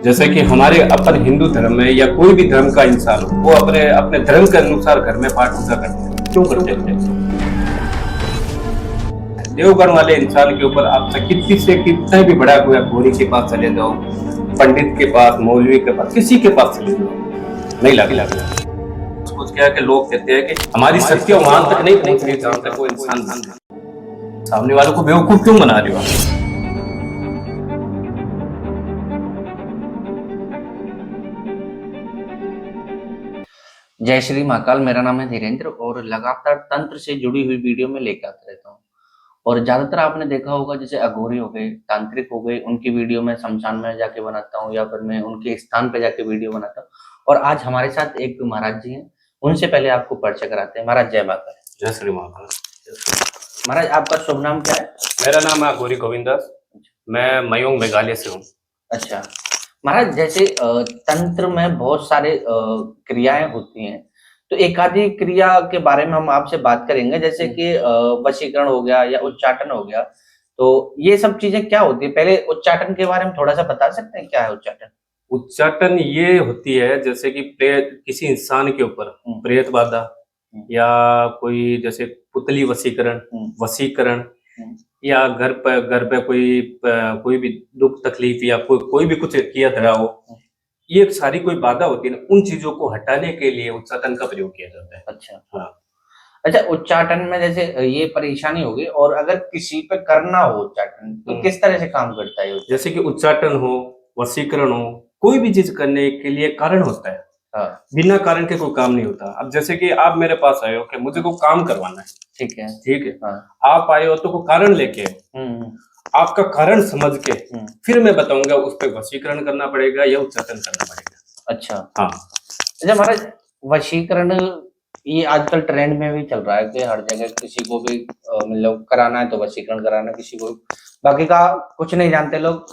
जैसे कि हमारे अपन हिंदू धर्म में या कोई भी धर्म का इंसान हो, वो अपने अपने धर्म के अनुसार घर में पाठ पूजा करते हैं। क्यों करते हैं? देवगण वाले इंसान के ऊपर आप कितनी से कितना भी बड़ा कोई गोरी के पास चले जाओ, पंडित के पास, मौलवी के पास, किसी के पास चले जाओ, नहीं लगे। कुछ क्या है कि लोग कहते हैं कि हमारी शक्ति वहां तक नहीं पहुंच रही जहां तक वो इंसान सामने वालों को बेवकूफ क्यों बना रहे हो आप? जय श्री महाकाल। मेरा नाम है धीरेन्द्र और लगातार तंत्र से जुड़ी हुई वीडियो में लेकर आता रहता हूँ। और ज्यादातर आपने देखा होगा जैसे अघोरी हो गए, तांत्रिक हो गए, उनकी वीडियो में शमशान में जाके बनाता हूँ या फिर मैं उनके स्थान पे जाके वीडियो बनाता हूँ। और आज हमारे साथ एक महाराज जी हैं, उनसे पहले आपको परिचय कराते हैं। महाराज जय माता। जय श्री महाकाल। महाराज आपका शुभ नाम क्या है? मेरा नाम है अघोरी गोविंद दास। मैं मयूंग मेघालय से हूँ। अच्छा महाराज, जैसे तंत्र में बहुत सारे क्रियाएं होती हैं, तो एक आधी क्रिया के बारे में हम आपसे बात करेंगे, जैसे कि वशीकरण हो गया या उच्चाटन हो गया। तो ये सब चीजें क्या होती है? पहले उच्चाटन के बारे में थोड़ा सा बता सकते हैं, क्या है उच्चाटन? उच्चाटन ये होती है जैसे कि प्रेत किसी इंसान के ऊपर प्रेत बाधा या कोई जैसे पुतली वशीकरण, वशीकरण या घर पे कोई भी दुख तकलीफ या कोई भी कुछ किया धरा हो, ये सारी कोई बाधा होती है ना, उन चीजों को हटाने के लिए उच्चाटन का प्रयोग किया जाता है। अच्छा हाँ। अच्छा, उच्चाटन में जैसे ये परेशानी होगी, और अगर किसी पे करना हो उच्चाटन तो किस तरह से काम करता है? जैसे कि उच्चाटन हो, वशीकरण हो, कोई भी चीज करने के लिए कारण होता है। हाँ। बिना कारण के कोई काम नहीं होता। अब जैसे कि आप मेरे पास आए हो कि मुझे कोई काम करवाना है, ठीक है, ठीक है। हाँ। आप आए हो तो कोई कारण लेके आए। आपका कारण समझ के फिर मैं बताऊंगा उस पर वशीकरण करना पड़ेगा या उच्चाटन करना पड़ेगा। अच्छा हाँ। अच्छा महाराज, वशीकरण ये आजकल ट्रेंड में भी चल रहा है कि हर जगह किसी को भी मतलब कराना है तो वशीकरण कराना, किसी को बाकी का कुछ नहीं जानते लोग।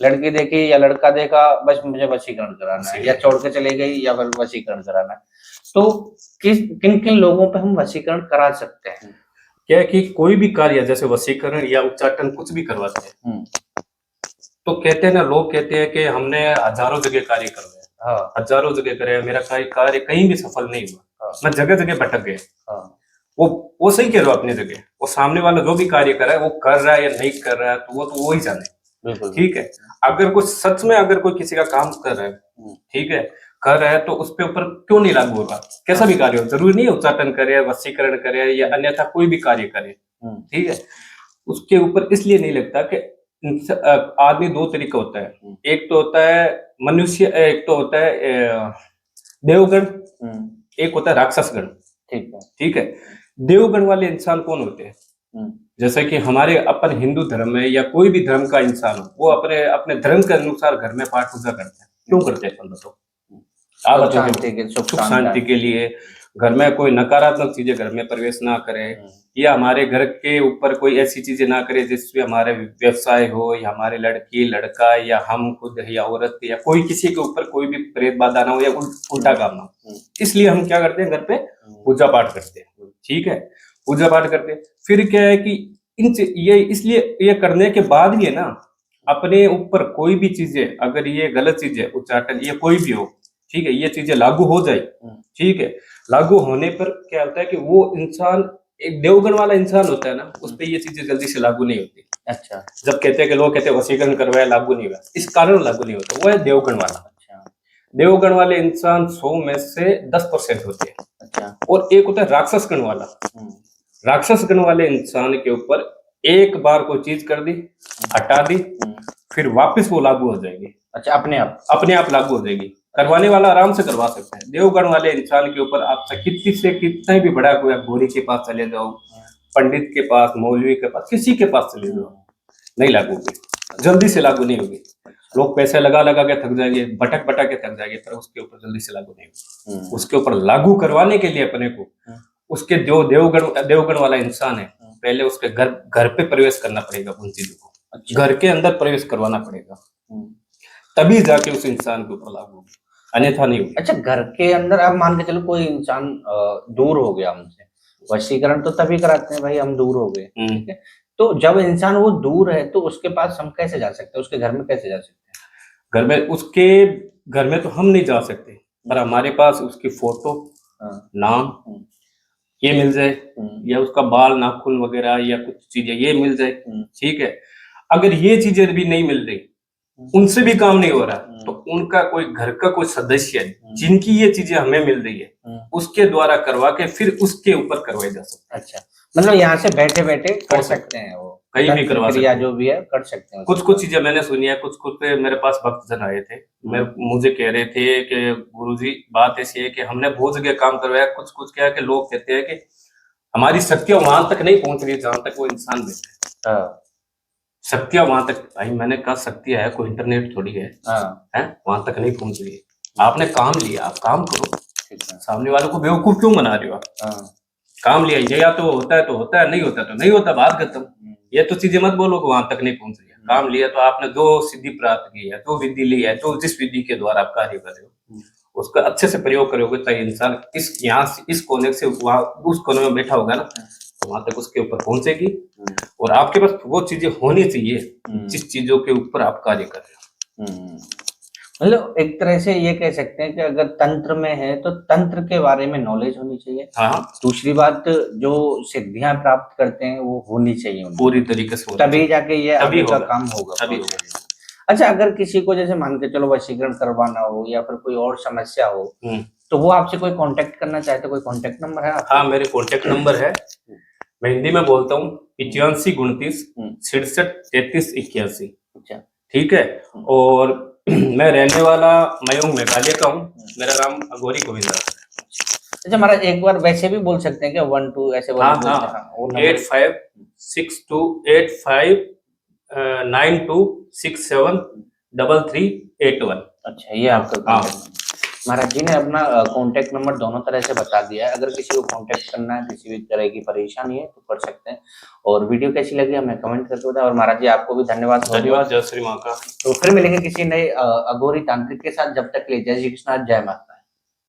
लड़की देखी या लड़का देखा, बस मुझे वशीकरण कराना है, या छोड़ के चले गई या फिर वशीकरण कराना है। तो किन किन लोगों पे हम वशीकरण करा सकते हैं? क्या है कि कोई भी कार्य जैसे वशीकरण या उच्चाटन कुछ भी करवाते हैं तो कहते हैं ना, लोग कहते हैं कि हमने हजारों जगह कार्य करवाया। हाँ। हजारों जगह करे, मेरा कार्य कहीं भी सफल नहीं हुआ। हाँ। मैं जगह जगह भटक गया। हाँ। वो सही कह रहे हो अपनी जगह, वो सामने वाला जो भी कार्य कर रहा है वो कर रहा है या नहीं कर रहा है तो वो ही जाने। ठीक है। अगर कोई सच में अगर कोई किसी का काम कर रहा है, ठीक है, कर रहा है तो उस पे ऊपर क्यों नहीं लागू होगा? कैसा भी कार्य हो, जरूरी नहीं है उच्चाटन करे, वशीकरण करे या अन्यथा कोई भी कार्य करे, ठीक है, उसके ऊपर इसलिए नहीं लगता कि आदमी दो तरीका होता है। एक तो होता है मनुष्य, एक तो होता है देवगण, एक होता है राक्षसगण। ठीक है। देवगण वाले इंसान कौन होते हैं? जैसे कि हमारे अपन हिंदू धर्म में या कोई भी धर्म का इंसान हो, वो अपने अपने धर्म के अनुसार घर में पाठ पूजा करते हैं। क्यों करते हैं? सुख शांति के लिए, घर में कोई नकारात्मक चीजें घर में प्रवेश ना करे, या हमारे घर के ऊपर कोई ऐसी चीजें ना करे जिससे हमारे व्यवसाय हो, या हमारे लड़की लड़का या हम खुद या औरत या कोई किसी के ऊपर कोई भी प्रेत बाधा ना हो या उल्टा काम ना हो। इसलिए हम क्या करते हैं, घर पे पूजा पाठ करते हैं। ठीक है, पूजा पाठ करते हैं। फिर क्या है कि ये इसलिए ये करने के बाद भी है ना, अपने ऊपर कोई भी चीजें, अगर ये गलत चीज है, उच्चाटन ये कोई भी हो, ठीक है, ये चीजें लागू हो जाए, ठीक है, लागू होने पर क्या होता है कि वो इंसान एक देवगण वाला इंसान होता है ना, उस पर ये चीजें जल्दी से लागू नहीं होती। अच्छा। जब कहते हैं कि लोग कहते हैं वशीकरण करवाया, लागू नहीं हुआ, इस कारण लागू नहीं होता, वो है देवगण वाला। अच्छा। देवगण वाले इंसान 100 में से 10% होते हैं। अच्छा। और एक होता है राक्षस गण वाला। राक्षस गण वाले इंसान के ऊपर एक बार कोई चीज कर दी, हटा दी, फिर वापस वो लागू हो जाएगी। अच्छा, अपने आप लागू हो जाएगी। करवाने वाला आराम से करवा सकता है। देवगण वाले इंसान के ऊपर आप कितनी से कितना भी बड़ा कोई गोरी के पास चले जाओ, पंडित के पास, मौलवी के पास, किसी के पास चले जाओ, नहीं लागू होगी, जल्दी से लागू नहीं होगी। लोग पैसे लगा लगा के थक जाएंगे, भटक भटक के थक जाएंगे, पर उसके ऊपर जल्दी से लागू नहीं होगी। उसके ऊपर लागू करवाने के लिए अपने को उसके जो देवगण वाला इंसान है, पहले उसके घर पे प्रवेश करना पड़ेगा, उन चीजों को। अच्छा। घर के अंदर प्रवेश करवाना पड़ेगा, तभी जाके उस इंसान के ऊपर लागू होगी, अन्यथा नहीं होगी। अच्छा, घर के अंदर अब मान के चलो कोई इंसान दूर हो गया हमसे, वशीकरण तो तभी कराते हैं भाई, हम दूर हो गए, ठीक है, तो जब इंसान वो दूर है तो उसके पास हम कैसे जा सकते हैं, उसके घर में कैसे जा सकते हैं? घर में उसके घर में तो हम नहीं जा सकते, पर हमारे पास उसकी फोटो, हाँ, नाम ये मिल जाए, या उसका बाल नाखून वगैरह या कुछ चीजें ये मिल जाए, ठीक है। अगर ये चीजें भी नहीं मिल रही, उनसे भी काम नहीं हो रहा, तो उनका कोई घर का कोई सदस्य है जिनकी ये चीजें हमें मिल रही है, उसके द्वारा करवा के फिर उसके ऊपर करवाई जा सकती है। अच्छा, मतलब यहाँ से बैठे बैठे कर सकते हैं, वो कहीं भी करवा सकते क्रिया हैं। जो भी है कर सकते हैं। कुछ कुछ चीजें मैंने सुनी है, कुछ कुछ पे मेरे पास भक्तजन आए थे, मुझे कह रहे थे कि गुरुजी बात ऐसी है कि हमने बहुत जगह काम करवाया, कुछ कुछ क्या है कि लोग कहते हैं कि हमारी शक्तियां वहां तक नहीं पहुंच रही जहां तक वो इंसान बैठे हैं। शक्तियां वहां तक, भाई मैंने कहा शक्तियां है, कोई इंटरनेट थोड़ी है, वहां तक नहीं पहुंच रही है। आपने काम लिया, आप काम करो, सामने वालों को बेवकूफ क्यों बना रहे हो आप? काम लिया, ये या तो होता है तो होता है, नहीं होता तो नहीं होता, बात खत्म। ये तो चीजें मत बोलो कि वहां तक नहीं पहुंच रही है। काम लिया तो आपने जो सिद्धि प्राप्त की है, जो विधि ली है, जो जिस विधि के द्वारा आप कार्य कर रहे हो, उसका अच्छे से प्रयोग करोगे, तो इंसान इस यहाँ से इस कोने से वहां उस कोने में बैठा होगा ना, तो वहां तक उसके ऊपर पहुंचेगी। और आपके पास वो चीजें होनी चाहिए जिस चीजों के ऊपर आप कार्य कर रहे हो। मतलब एक तरह से ये कह सकते हैं कि अगर तंत्र में है तो तंत्र के बारे में नॉलेज होनी चाहिए। हाँ, दूसरी बात, जो सिद्धियां प्राप्त करते हैं वो होनी चाहिए उनको, पूरी तरीके से तभी जाके ये तभी आगे का होगा, काम होगा। तभी होगा। अच्छा, अगर किसी को जैसे मान के चलो वशीकरण करवाना हो या फिर कोई और समस्या हो, तो वो आपसे कोई कांटेक्ट करना चाहे तो कोई कांटेक्ट नंबर है आपका? हाँ, मेरे कांटेक्ट नंबर है, मैं हिंदी में बोलता हूँ, 85 29 67 33 81। अच्छा, ठीक है। और मैं रहने वाला मयूंग मेघालय का हूँ, मेरा नाम अघोरी गोविंद दास है। अच्छा महाराज, एक बार वैसे भी बोल सकते हैं कि 1 2 ऐसे बोल हाँ बोलते हैं। हाँ, वो नंबर 85628592673381। अच्छा, ये आपका कांटेक्ट। महाराज जी ने अपना कांटेक्ट नंबर दोनों तरह से बता दिया है। अगर किसी को कांटेक्ट करना है, किसी भी तरह की परेशानी है तो कर सकते हैं। और वीडियो कैसी लगी हमें कमेंट करके बताएं। और महाराज जी आपको भी धन्यवाद। धन्यवाद, जय श्री माँ का। तो फिर मिलेंगे किसी नए अघोरी तांत्रिक के साथ। जब तक के लिए जय श्री कृष्ण, जय माता।